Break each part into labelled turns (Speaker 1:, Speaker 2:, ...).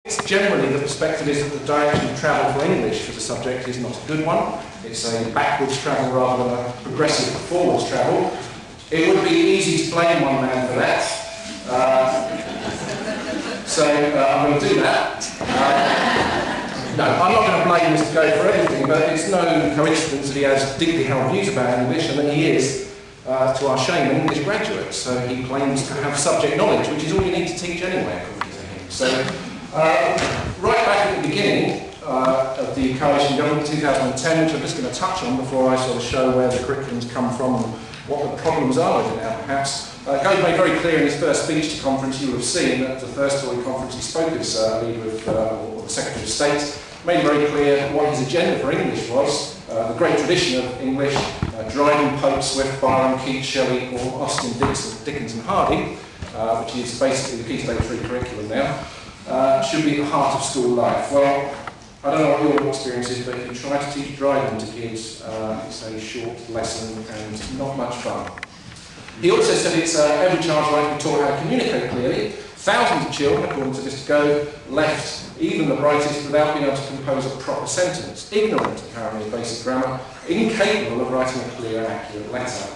Speaker 1: Generally, the perspective is that the direction of travel for English as a subject is not a good one. It's a backwards travel rather than a progressive forwards travel. It would be easy to blame one man for that. I'm going to do that. No, I'm not going to blame Mr. Go for everything, but it's no coincidence that he has deeply held views about English and that he is, to our shame, an English graduate. So he claims to have subject knowledge, which is all you need to teach anyway, according to him. So, right back at the beginning of the coalition government, 2010, which I'm just going to touch on before I sort of show where the curriculums come from and what the problems are with it now, perhaps. Gove made very clear in his first speech to conference, you will have seen that the first Tory conference he spoke as leader of or the Secretary of State, made very clear what his agenda for English was. The great tradition of English, Dryden, Pope, Swift, Byron, Keats, Shelley, or Austen, Dickens and Hardy, which is basically the Key Stage 3 curriculum now, should be at the heart of school life. Well, I don't know what your experience is, but if you try to teach Dryden to kids, it's a short lesson and not much fun. He also said it's every child's right to be taught how to communicate clearly. Thousands of children, according to Mr. Gove, left, even the brightest, without being able to compose a proper sentence, ignorant apparently of basic grammar, incapable of writing a clear and accurate letter.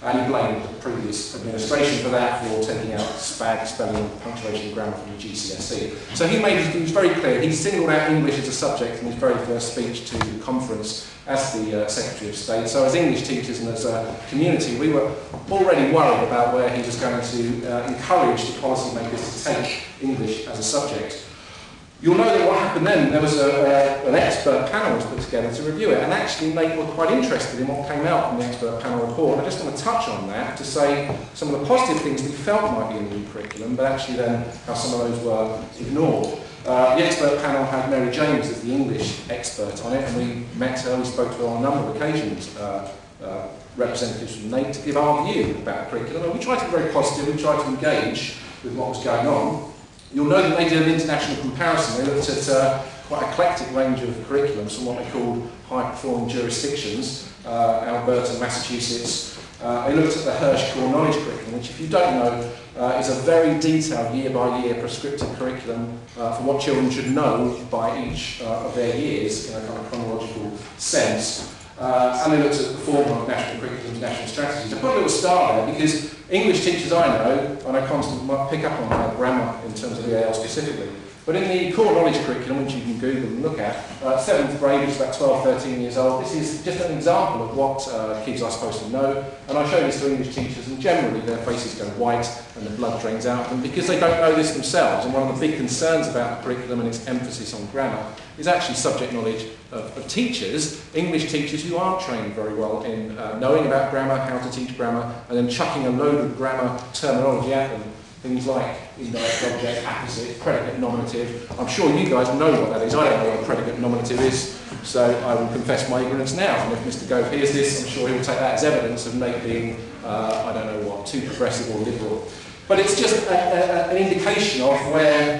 Speaker 1: And he blamed the previous administration for that, for taking out SPAG, spelling, punctuation and grammar from the GCSE. So he was very clear. He singled out English as a subject in his very first speech to the conference as the Secretary of State. So as English teachers and as a community, we were already worried about where he was going to encourage the policymakers to take English as a subject. You'll know that what happened then, there was an expert panel was put together to review it, and actually they were quite interested in what came out from the expert panel report. And I just want to touch on that to say some of the positive things we felt might be in the new curriculum, but actually then how some of those were ignored. The expert panel had Mary James as the English expert on it, and we met her, we spoke to her on a number of occasions, representatives from NALDIC, to give our view about the curriculum. And we tried to be very positive, we tried to engage with what was going on. You'll know that they did an international comparison. They looked at quite an eclectic range of curriculums from what they called high-performing jurisdictions, Alberta, Massachusetts. They looked at the Hirsch Core Knowledge Curriculum, which, if you don't know, is a very detailed year-by-year prescriptive curriculum for what children should know by each of their years in a kind of chronological sense. And they looked at the form of national curriculums, national strategies. I put a little star there because English teachers I know, and I constantly pick up on grammar in terms of EAL specifically, but in the core knowledge curriculum, which you can Google and look at, 7th grade, which is about 12, 13 years old, this is just an example of what kids are supposed to know. And I show this to English teachers, and generally their faces go white and the blood drains out of them because they don't know this themselves. And one of the big concerns about the curriculum and its emphasis on grammar is actually subject knowledge of teachers, English teachers who aren't trained very well in knowing about grammar, how to teach grammar, and then chucking a load of grammar terminology at them. Things like indirect object, apposite, predicate, nominative. I'm sure you guys know what that is. I don't know what a predicate nominative is, so I will confess my ignorance now. And if Mr. Gove hears this, I'm sure he will take that as evidence of Nate being, I don't know what, too progressive or liberal. But it's just an indication of where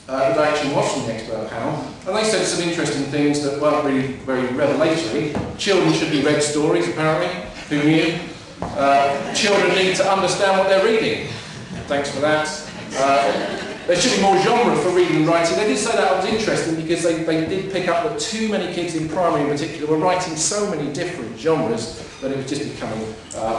Speaker 1: the direction was from the expert panel. And they said some interesting things that weren't really very revelatory. Children should be read stories, apparently. Who knew? Children need to understand what they're reading. Thanks for that. There should be more genre for reading and writing. They did say that was interesting because they did pick up that too many kids in primary in particular were writing so many different genres that it was just becoming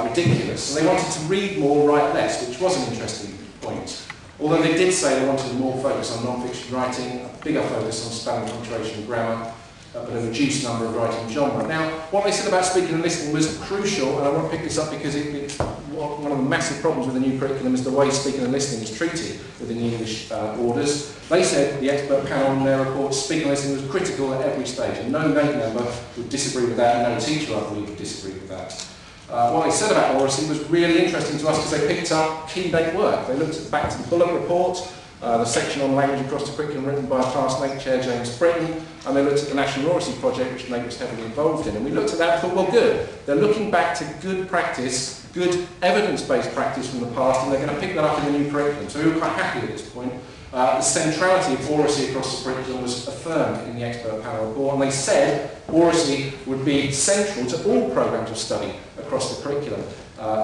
Speaker 1: ridiculous. And they wanted to read more, write less, which was an interesting point. Although they did say they wanted more focus on non-fiction writing, a bigger focus on spelling, punctuation and grammar, but a reduced number of writing genre. Now, what they said about speaking and listening was crucial, and I want to pick this up because it's one of the massive problems with the new curriculum is the way speaking and listening is treated within the English orders. They said, the expert panel in their report, speaking and listening was critical at every stage, and no NALDIC member would disagree with that, and no teacher, I believe, would disagree with that. What they said about oracy was really interesting to us because they picked up key NALDIC work. They looked back to the Bullock report, the section on language across the curriculum written by our past NALDIC chair, James Britton, and they looked at the National Oracy Project, which NALDIC was heavily involved in. And we looked at that and thought, well, good. They're looking back to good practice, good evidence-based practice from the past, and they're going to pick that up in the new curriculum. So we were quite happy at this point. The centrality of oracy across the curriculum was affirmed in the expert panel report, and they said oracy would be central to all programmes of study across the curriculum.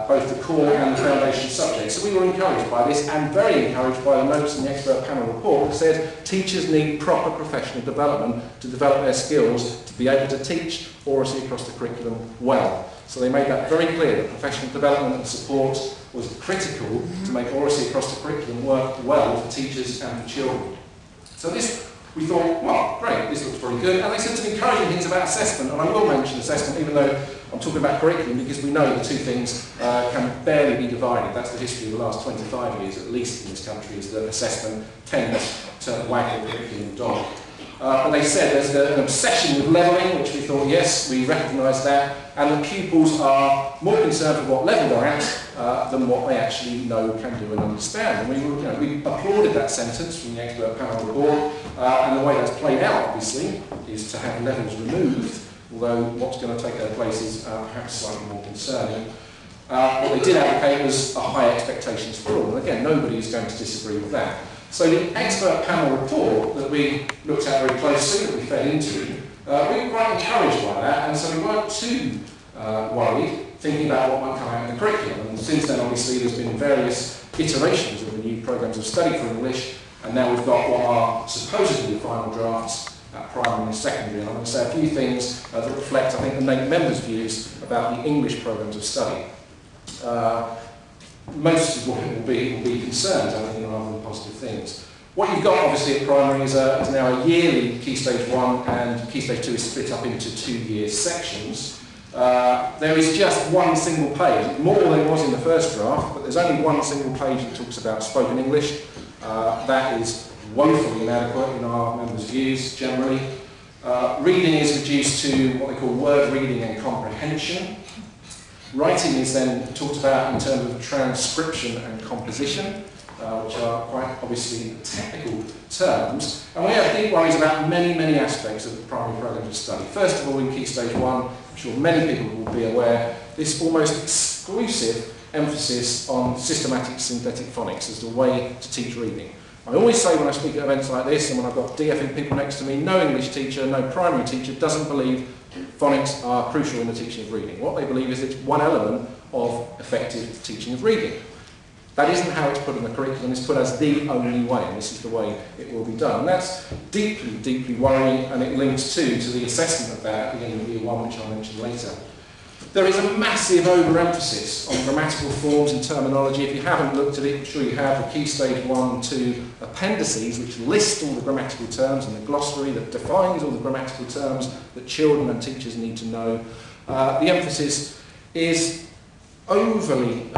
Speaker 1: both the core and the foundation subjects. So we were encouraged by this, and very encouraged by the notes in the expert panel report that said teachers need proper professional development to develop their skills to be able to teach oracy across the curriculum well. So they made that very clear that professional development and support was critical to make oracy across the curriculum work well for teachers and for children. So this, we thought, well, great, this looks pretty good. And they said some encouraging things about assessment, and I will mention assessment even though I'm talking about curriculum, because we know the two things can barely be divided. That's the history of the last 25 years, at least in this country, is that assessment tends to wag the curriculum dog. But they said there's an obsession with levelling, which we thought, yes, we recognise that, and the pupils are more concerned with what level they're at than what they actually know, can do and understand. And we applauded that sentence from the expert panel report, and the way that's played out, obviously, is to have levels removed, although what's going to take their place is perhaps slightly more concerning. What they did advocate was a high expectations for all, and again, nobody is going to disagree with that. So the expert panel report that we looked at very closely, that we fed into, we were quite encouraged by that, and so we weren't too worried, thinking about what might come out in the curriculum. And since then, obviously, there's been various iterations of the new programmes of study for English, and now we've got what are supposedly the final drafts at primary and secondary. And I'm going to say a few things that reflect, I think, the NALDIC members' views about the English programmes of study. Most of what it will be concerns, I think, rather than positive things. What you've got, obviously, at primary is now a yearly Key Stage 1, and Key Stage 2 is split up into 2-year sections. There is just one single page, more than was in the first draft, but there's only one single page that talks about spoken English. That is woefully inadequate in our members' views, generally. Reading is reduced to what they call word reading and comprehension. Writing is then talked about in terms of transcription and composition, which are quite obviously technical terms. And we have deep worries about many, many aspects of the primary programmes of study. First of all, in Key Stage 1, I'm sure many people will be aware, this almost exclusive emphasis on systematic synthetic phonics as the way to teach reading. I always say when I speak at events like this, and when I've got DFE people next to me, no English teacher, no primary teacher doesn't believe phonics are crucial in the teaching of reading. What they believe is it's one element of effective teaching of reading. That isn't how it's put in the curriculum, it's put as the only way, and this is the way it will be done. And that's deeply, deeply worrying, and it links to the assessment of that at the beginning of Year 1, which I'll mention later. There is a massive overemphasis on grammatical forms and terminology. If you haven't looked at it, I'm sure you have, the Key Stage 1 and 2 appendices, which list all the grammatical terms, and the glossary that defines all the grammatical terms that children and teachers need to know. The emphasis is overly,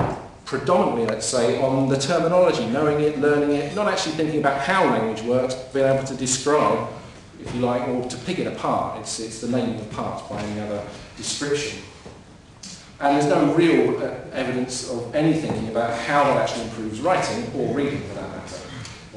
Speaker 1: predominantly, let's say, on the terminology, knowing it, learning it, not actually thinking about how language works, being able to describe, if you like, or to pick it apart. It's the naming of parts by any other description. And there's no real evidence of any thinking about how that actually improves writing, or reading for that matter,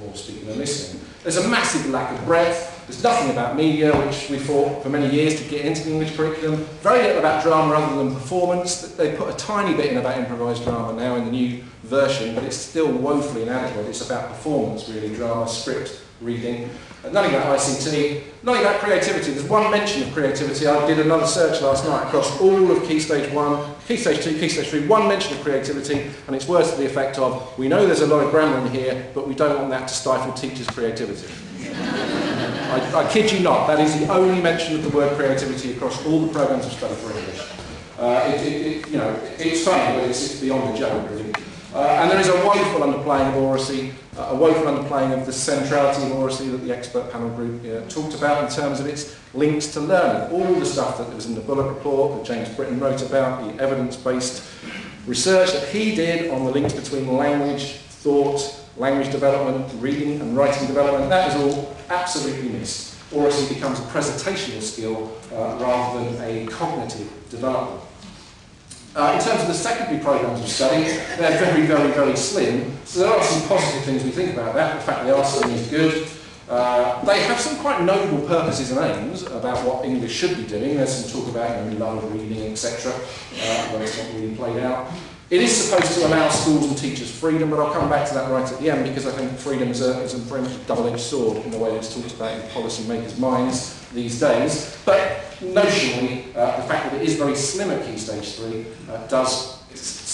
Speaker 1: or speaking and listening. There's a massive lack of breadth. There's nothing about media, which we fought for many years to get into the English curriculum. Very little about drama other than performance. They put a tiny bit in about improvised drama now in the new version, but it's still woefully inadequate. It's about performance, really, drama, script, reading. Nothing about ICT, nothing about creativity. There's one mention of creativity. I did another search last night across all of Key Stage 1, Key Stage 2, Key Stage 3, one mention of creativity, and it's words to the effect of, we know there's a lot of grammar in here, but we don't want that to stifle teachers' creativity. I kid you not, that is the only mention of the word creativity across all the programmes of study for English. It's funny, but it's beyond a joke, really. And there is a woeful underplaying of oracy, a woeful underplaying of the centrality of oracy that the expert panel group talked about in terms of its links to learning. All the stuff that was in the Bullock report that James Britton wrote about, the evidence-based research that he did on the links between language, thought, language development, reading and writing development, that is all absolutely missed. Oracy becomes a presentational skill rather than a cognitive development. In terms of the secondary programmes of study, they're very, very, very slim. So there are some positive things we think about that. The fact they are slim is good. They have some quite noble purposes and aims about what English should be doing. There's some talk about love reading, etc. But it's not really played out. It is supposed to allow schools and teachers freedom, but I'll come back to that right at the end because I think freedom is a very much a double-edged sword in the way it's talked about in policymakers' minds these days. But notionally, the fact that it is very slim at Key Stage 3 does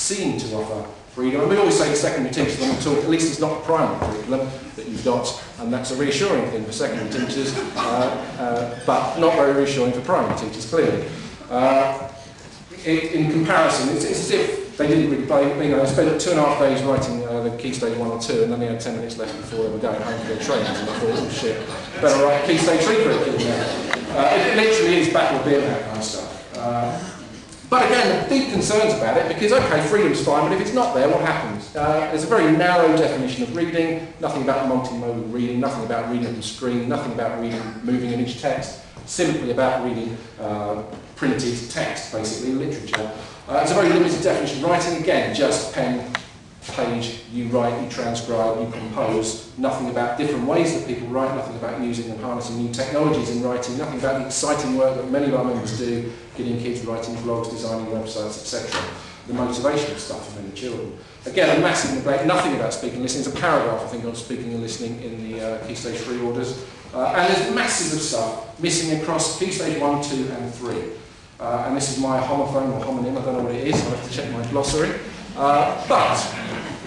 Speaker 1: seem to offer freedom. And we always say to secondary teachers when we talk, at least it's not the primary curriculum that you've got, and that's a reassuring thing for secondary teachers, but not very reassuring for primary teachers, clearly. In comparison, it's as if they didn't really play, they spent 2.5 days writing the Key Stage 1 or 2, and then they had 10 minutes left before they were going home for their trainings, and they thought, oh shit, better write Key Stage 3 curriculum now. It literally is battle beer, that kind of stuff. But again, the deep concerns about it, because okay, freedom's fine, but if it's not there, what happens? There's a very narrow definition of reading, nothing about multimodal reading, nothing about reading from screen, nothing about reading moving image text, simply about reading printed text, basically, literature. It's a very limited definition of writing, again, just pen, page, you write, you transcribe, you compose, nothing about different ways that people write, nothing about using and harnessing new technologies in writing, nothing about the exciting work that many of our members do, getting kids writing blogs, designing websites, etc. The motivational stuff for many children. Again, a massive neglect, nothing about speaking and listening. There's a paragraph, I think, on speaking and listening in the Key Stage 3 orders. And there's masses of stuff missing across Key Stage 1, 2 and 3. And this is my homophone or homonym, I don't know what it is, I'll have to check my glossary. But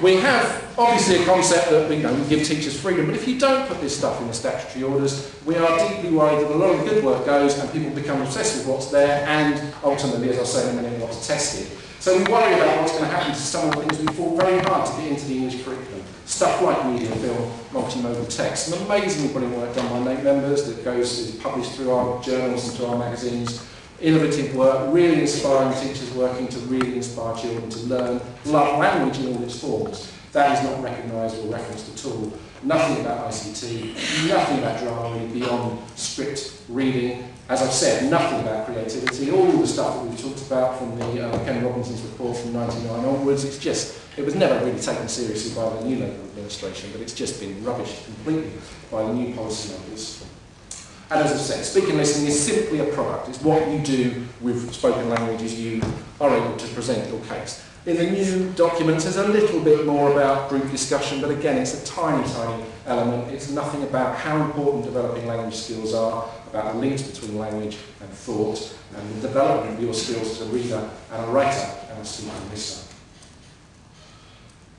Speaker 1: we have obviously a concept that we give teachers freedom, but if you don't put this stuff in the statutory orders, we are deeply worried that a lot of the good work goes and people become obsessed with what's there and ultimately, as I'll say in a minute, what's tested. So we worry about what's going to happen to some of the things we fought very hard to get into the English curriculum. Stuff like media, film, multimodal text, some amazingly brilliant work done by NATE members that is published through our journals and through our magazines. Innovative work, really inspiring teachers working to really inspire children to learn, love language in all its forms. That is not recognised or referenced at all. Nothing about ICT, nothing about drama reading beyond script reading. As I've said, nothing about creativity. All the stuff that we've talked about from the Ken Robinson's report from '99 onwards, it was never really taken seriously by the new Labour administration, but it's just been rubbished completely by the new policymakers. And as I've said, speaking and listening is simply a product. It's what you do with spoken language as you are able to present your case. In the new documents, there's a little bit more about group discussion, but again, it's a tiny, tiny element. It's nothing about how important developing language skills are, about the links between language and thought, and the development of your skills as a reader and a writer and a speaker and listener.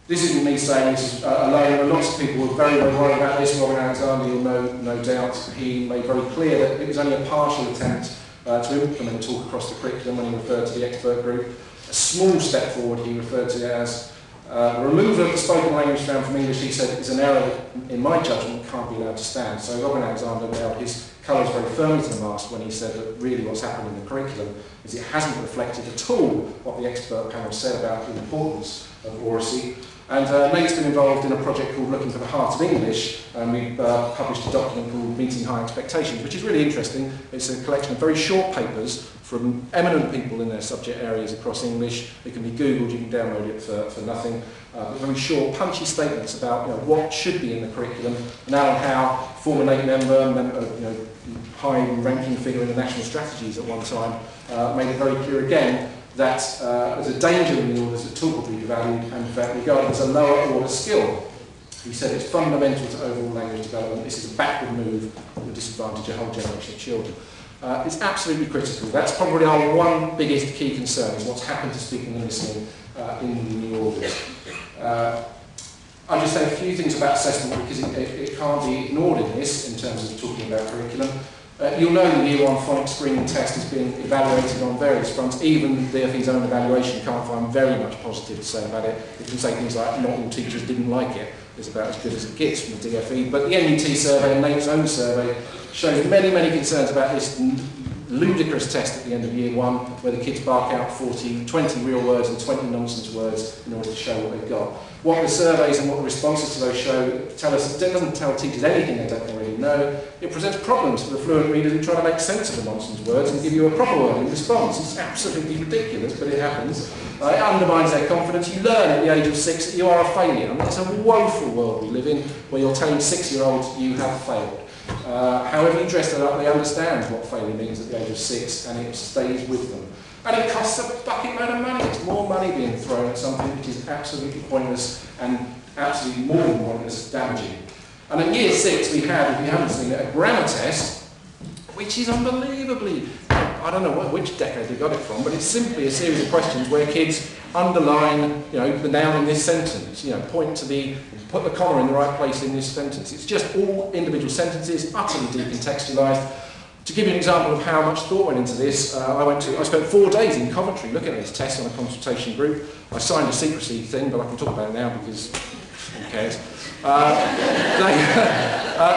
Speaker 1: This isn't me saying this is alone. Lots of people were very, very worried about this. Robin Alexander, you'll know, no doubt, he made very clear that it was only a partial attempt to implement talk across the curriculum when he referred to the expert group. A small step forward he referred to it as. The removal of the spoken language found from English, he said, is an error that, in my judgment, can't be allowed to stand. So Robin Alexander nailed his colours very firmly to the mast when he said that really what's happened in the curriculum is it hasn't reflected at all what the expert panel said about the importance of oracy. And Nate's been involved in a project called Looking for the Heart of English, and we've published a document called Meeting High Expectations, which is really interesting. It's a collection of very short papers from eminent people in their subject areas across English. It can be Googled, you can download it for nothing. Very short, punchy statements about what should be in the curriculum, and Alan Howe, former NATE member, high-ranking figure in the national strategies at one time, made it very clear again that there's a danger in the orders that talk will be devalued and in fact regarded as a lower order skill. He said it's fundamental to overall language development. This is a backward move that will disadvantage a whole generation of children. It's absolutely critical. That's probably our one biggest key concern, is what's happened to speaking and listening in the new orders. I'll just say a few things about assessment because it can't be ignored in this in terms of talking about curriculum. You'll know the Year 1 phonics screening test has been evaluated on various fronts. Even the DFE's own evaluation can't find very much positive to say about it. It can say things like, not all teachers didn't like it. It's about as good as it gets from the DFE. But the NUT survey and NATE's own survey shows many, many concerns about this ludicrous test at the end of Year 1, where the kids bark out 20 real words and 20 nonsense words in order to show what they've got. What the surveys and what the responses to those show tell us, it doesn't tell teachers anything they don't already know. It presents problems for the fluent readers who try to make sense of the nonsense words and give you a proper word in response. It's absolutely ridiculous, but it happens. It undermines their confidence. You learn at the age of 6 that you are a failure. I mean, it's a woeful world we live in, where you're telling 6-year-olds you have failed. However you dress it up, they understand what failure means at the age of 6, and it stays with them. And it costs a bucket load of money. It's more money being thrown at something which is absolutely pointless and absolutely more than pointless, damaging. And at Year 6 we had, if you haven't seen it, a grammar test, which is unbelievably I don't know which decade they got it from, but it's simply a series of questions where kids underline, the noun in this sentence, point to put the comma in the right place in this sentence. It's just all individual sentences, utterly decontextualised. To give you an example of how much thought went into this, I spent 4 days in Coventry looking at this test on a consultation group. I signed a secrecy thing, but I can talk about it now because who cares.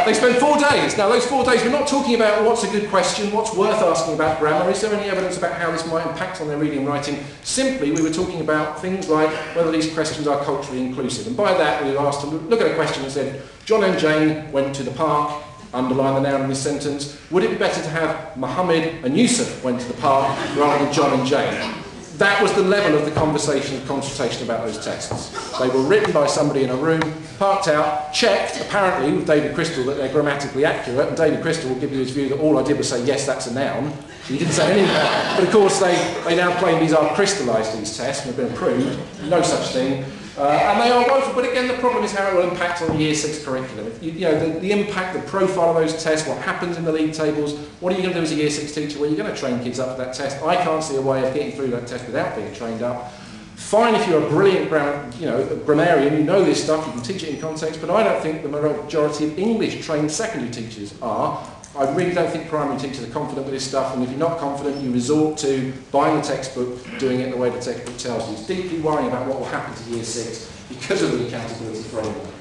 Speaker 1: They spent 4 days. Now, those 4 days, we're not talking about what's a good question, what's worth asking about grammar, is there any evidence about how this might impact on their reading and writing? Simply, we were talking about things like whether these questions are culturally inclusive. And by that, we were asked to look at a question that said, John and Jane went to the park, underline the noun in this sentence. Would it be better to have Mohammed and Yusuf went to the park rather than John and Jane? That was the level of the conversation and consultation about those tests. They were written by somebody in a room, parked out, checked, apparently with David Crystal, that they're grammatically accurate, and David Crystal will give you his view that all I did was say, yes, that's a noun. He didn't say anything. But of course, they now claim these are crystallised, these tests, and have been approved. No such thing. And they are woeful, but again, the problem is how it will impact on the Year 6 curriculum. The impact, the profile of those tests, what happens in the league tables, what are you going to do as a Year 6 teacher? Well, you're going to train kids up for that test. I can't see a way of getting through that test without being trained up. Fine if you're a brilliant grammarian, you know this stuff, you can teach it in context, but I don't think the majority of English-trained secondary teachers are. I really don't think primary teachers are confident with this stuff, and if you're not confident, you resort to buying the textbook, doing it the way the textbook tells you. It's deeply worrying about what will happen to Year 6 because of the accountability framework.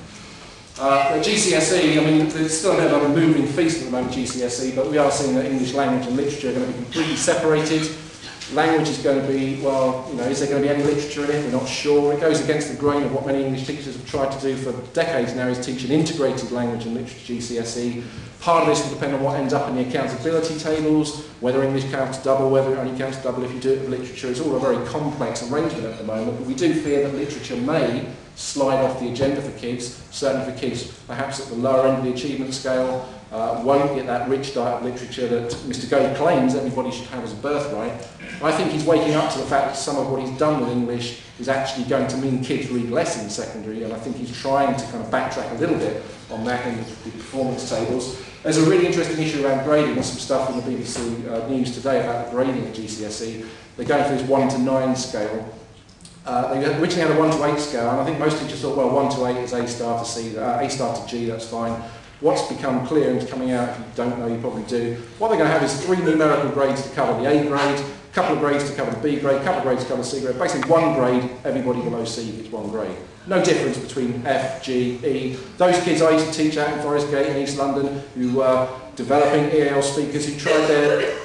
Speaker 1: At GCSE, there's still a bit of a moving feast at the moment, GCSE, but we are seeing that English language and literature are going to be completely separated. Language is going to be, is there going to be any literature in it? We're not sure. It goes against the grain of what many English teachers have tried to do for decades now, is teach an integrated language and literature GCSE. Part of this will depend on what ends up in the accountability tables, whether English counts double, whether it only counts double if you do it with literature. It's all a very complex arrangement at the moment, but we do fear that literature may slide off the agenda for kids, certainly for kids perhaps at the lower end of the achievement scale, won't get that rich diet of literature that Mr. Gove claims everybody should have as a birthright. I think he's waking up to the fact that some of what he's done with English is actually going to mean kids read less in secondary, and I think he's trying to kind of backtrack a little bit on that in the performance tables. There's a really interesting issue around grading. There's some stuff in the BBC News today about the grading at GCSE. They're going through this 1 to 9 scale. They originally had a 1 to 8 scale, and I think most teachers thought, well, 1 to 8 is A star to C, A star to G, that's fine. What's become clear and is coming out, if you don't know, you probably do, what they're going to have is 3 numerical grades to cover the A grade, a couple of grades to cover the B grade, a couple of grades to cover the C grade. Basically 1 grade, everybody below C gets 1 grade. No difference between F, G, E. Those kids I used to teach out in Forest Gate in East London who were developing EAL speakers who tried their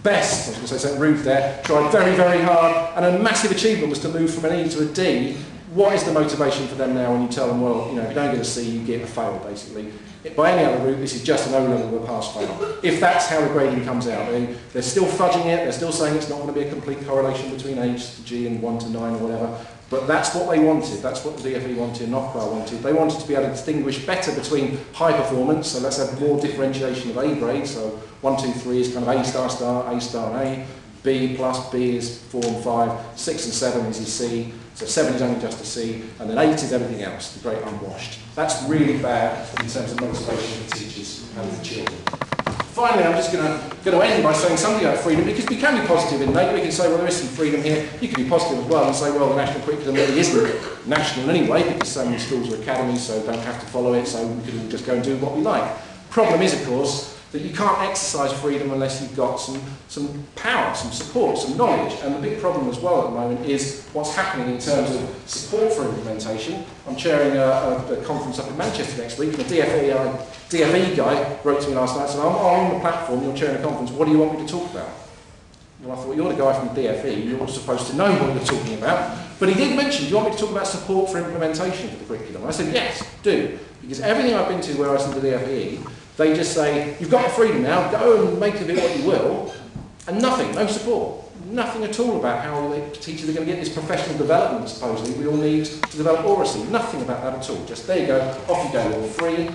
Speaker 1: best, I was going to say something rude there, tried very, very hard, and a massive achievement was to move from an E to a D. What is the motivation for them now when you tell them, well, if you don't get a C, you get a fail, basically? By any other route, this is just an O-level with a pass-fail. If that's how the grading comes out, they're still fudging it, they're still saying it's not going to be a complete correlation between H to G and 1 to 9 or whatever, but that's what they wanted, that's what the DFE wanted and NOCRA wanted. They wanted to be able to distinguish better between high performance, so let's have more differentiation of A grades, so 1, 2, 3 is kind of A star star, A star A, B plus B is 4 and 5, 6 and 7 is a C, so 7 is only just a C, and then 8 is everything else, the great unwashed. That's really bad in terms of motivation for teachers and for children. Finally, I'm just going to end by saying something about freedom, because we can be positive in that. We can say, well, there is some freedom here. You can be positive as well and say, well, the national curriculum really isn't national anyway, because so many schools are academies, so don't have to follow it, so we can just go and do what we like. Problem is, of course, that you can't exercise freedom unless you've got some power, some support, some knowledge. And the big problem as well at the moment is what's happening in terms of support for implementation. I'm chairing a conference up in Manchester next week, and the DFE guy wrote to me last night and said, I'm on the platform, you're chairing a conference, what do you want me to talk about? Well, I thought, you're the guy from the DFE, you're supposed to know what you're talking about. But he did mention, do you want me to talk about support for implementation of the curriculum? I said, yes, do. Because everything I've been to where I was in the DFE, they just say, you've got the freedom now, go and make of it what you will, and nothing, no support. Nothing at all about how the teachers are going to get this professional development, supposedly, we all need to develop oracy. Nothing about that at all. Just, there you go, off you go, you're free.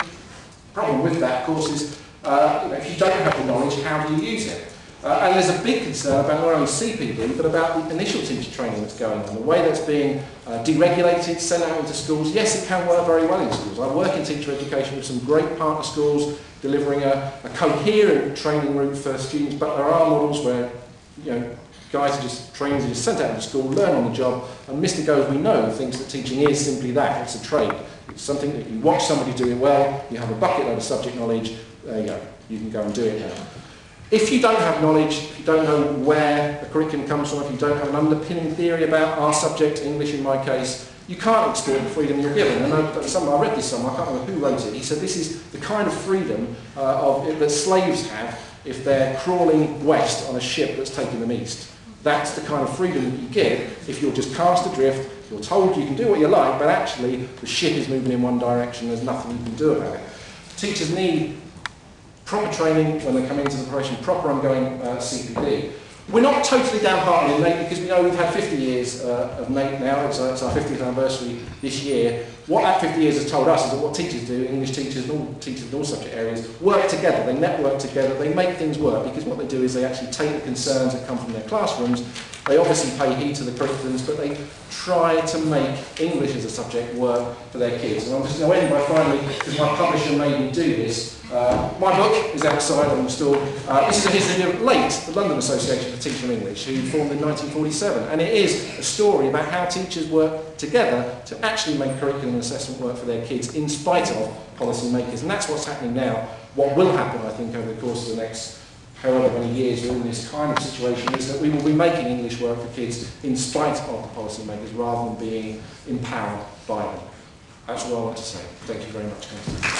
Speaker 1: Problem with that, of course, is if you don't have the knowledge, how do you use it? And there's a big concern about not only CPD, but about the initial teacher training that's going on, the way that's being deregulated, sent out into schools. Yes, it can work very well in schools. I work in teacher education with some great partner schools, delivering a coherent training route for students, but there are models where guys are just trained, are just sent out of school, learn on the job, and Mr. Go, as we know, thinks that teaching is simply that. It's a trade. It's something that you watch somebody do it well, you have a bucket load of subject knowledge, there you go, you can go and do it now. If you don't have knowledge, if you don't know where the curriculum comes from, if you don't have an underpinning theory about our subject, English in my case, you can't explore the freedom you're given. And I read this somewhere, I can't remember who wrote it. He said this is the kind of freedom that slaves have if they're crawling west on a ship that's taking them east. That's the kind of freedom that you get if you're just cast adrift, you're told you can do what you like, but actually the ship is moving in one direction, there's nothing you can do about it. Teachers need proper training when they come into the profession, proper ongoing CPD. We're not totally downhearted in NATE because we know we've had 50 years of NATE now, it's our 50th anniversary this year. What that 50 years has told us is that what teachers do, English teachers and all teachers in all subject areas, work together, they network together, they make things work, because what they do is they actually take the concerns that come from their classrooms, they obviously pay heed to the curriculums, but they try to make English as a subject work for their kids. And I'm just going to end by finally, because my publisher made me do this, my book is outside on the store. This is a history of LATE, the London Association for Teaching English, who formed in 1947. And it is a story about how teachers work together to actually make curriculum and assessment work for their kids in spite of policy makers. And that's what's happening now. What will happen, I think, over the course of the next however many years we're in this kind of situation is that we will be making English work for kids in spite of the policy makers rather than being empowered by them. That's all I want to say. Thank you very much, guys.